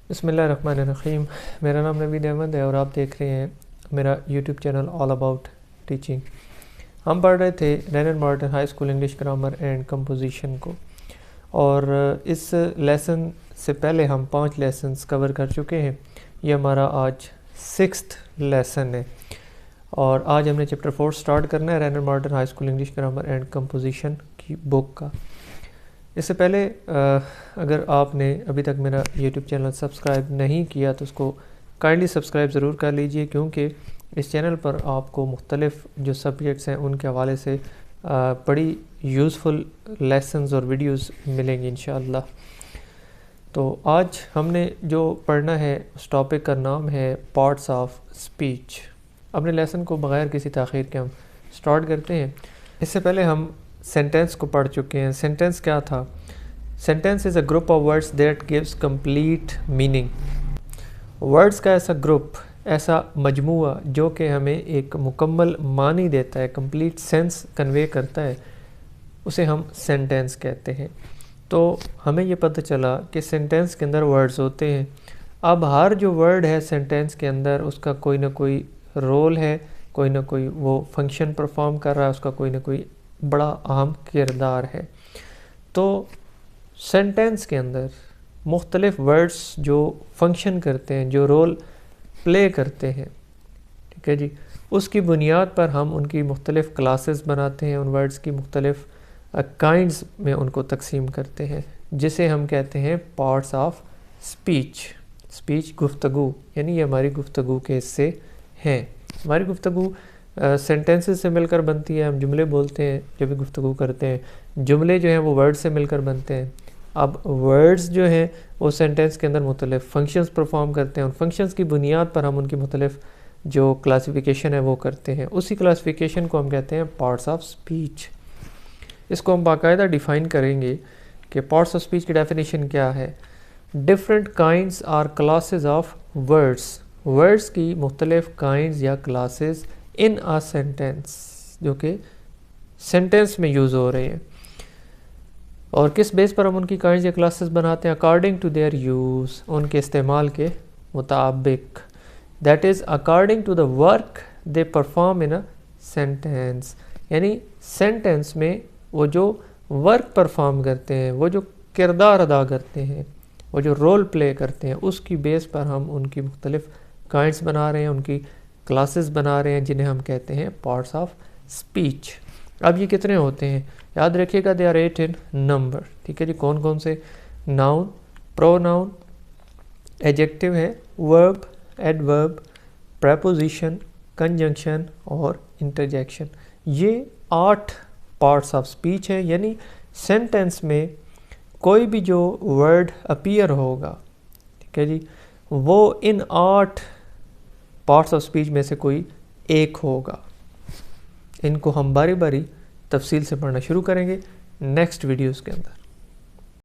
بسم اللہ الرحمن الرحیم. میرا نام نوید احمد ہے اور آپ دیکھ رہے ہیں میرا YouTube channel all about teaching. ہم پڑھ رہے تھے Wren Martin high school English grammar and composition کو، اور اس لیسن سے پہلے ہم 5 لیسنز کور کر چکے ہیں. یہ ہمارا آج 6th لیسن ہے اور آج ہم نے چیپٹر 4 سٹارٹ کرنا ہے Wren Martin high school English grammar and composition کی بک کا. اس سے پہلے اگر آپ نے ابھی تک میرا یوٹیوب چینل سبسکرائب نہیں کیا تو اس کو کائنڈلی سبسکرائب ضرور کر لیجئے، کیونکہ اس چینل پر آپ کو مختلف جو سبجیکٹس ہیں ان کے حوالے سے بڑی یوزفل لیسنز اور ویڈیوز ملیں گی انشاءاللہ. تو آج ہم نے جو پڑھنا ہے اس ٹاپک کا نام ہے پارٹس آف اسپیچ. اپنے لیسن کو بغیر کسی تاخیر کے ہم سٹارٹ کرتے ہیں. اس سے پہلے ہم سینٹینس کو پڑھ چکے ہیں. سینٹینس کیا تھا؟ Sentence is a group of words that gives complete meaning. Words کا ایسا گروپ، ایسا مجموعہ جو کہ ہمیں ایک مکمل معنی دیتا ہے، کمپلیٹ سینس کنوے کرتا ہے، اسے ہم سینٹینس کہتے ہیں. تو ہمیں یہ پتہ چلا کہ سینٹینس کے اندر ورڈز ہوتے ہیں. اب ہر جو ورڈ ہے سینٹینس کے اندر اس کا کوئی نہ کوئی رول ہے، کوئی نہ کوئی وہ فنکشن پرفارم کر رہا ہے، اس کا کوئی نہ کوئی بڑا اہم کردار ہے. تو سینٹینس کے اندر مختلف ورڈز جو فنکشن کرتے ہیں، جو رول پلے کرتے ہیں، ٹھیک ہے جی، اس کی بنیاد پر ہم ان کی مختلف کلاسز بناتے ہیں، ان ورڈز کی مختلف کائنڈز میں ان کو تقسیم کرتے ہیں، جسے ہم کہتے ہیں پارٹس آف اسپیچ. اسپیچ گفتگو، یعنی یہ ہماری گفتگو کے حصے ہیں. ہماری گفتگو سینٹینسز سے مل کر بنتی ہے. ہم جملے بولتے ہیں جب بھی گفتگو کرتے ہیں. جملے جو ہیں وہ ورڈ سے مل کر بنتے ہیں. اب ورڈز جو ہیں وہ سینٹینس کے اندر مختلف فنکشنز پرفارم کرتے ہیں. ان فنکشنز کی بنیاد پر ہم ان کی مختلف جو کلاسیفیکیشن ہے وہ کرتے ہیں. اسی کلاسیفیکیشن کو ہم کہتے ہیں پارٹس آف اسپیچ. اس کو ہم باقاعدہ ڈیفائن کریں گے کہ پارٹس آف اسپیچ کی ڈیفینیشن کیا ہے. Different kinds are classes of words. Words کی مختلف کائنڈز یا کلاسز ان آ سینٹینس، جو کہ سینٹینس میں یوز ہو رہے ہیں. اور کس بیس پر ہم ان کی کائنڈز یا کلاسز بناتے ہیں؟ اکارڈنگ ٹو دیئر یوز، ان کے استعمال کے مطابق. That is according to the work they perform in a sentence. یعنی سینٹینس میں وہ جو ورک پرفارم کرتے ہیں، وہ جو کردار ادا کرتے ہیں، وہ جو رول پلے کرتے ہیں، اس کی بیس پر ہم ان کی مختلف کائنڈز بنا رہے ہیں، ان کی کلاسز بنا رہے ہیں، جنہیں ہم کہتے ہیں پارٹس آف اسپیچ. اب یہ کتنے ہوتے ہیں؟ یاد رکھیے گا دے آر 8 in number. ٹھیک ہے جی. کون کون سے؟ ناؤن، پرو ناؤن، ایڈجیکٹو ہے، ورب، ایڈورب، پریپوزیشن، کنجنکشن اور انٹرجیکشن. یہ 8 پارٹس آف اسپیچ ہے. یعنی سینٹینس میں کوئی بھی جو ورڈ اپیئر ہوگا، ٹھیک ہے جی، وہ ان 8 پارٹس آف اسپیچ میں سے کوئی ایک ہوگا. ان کو ہم باری باری تفصیل سے پڑھنا شروع کریں گے نیکسٹ ویڈیوز کے اندر.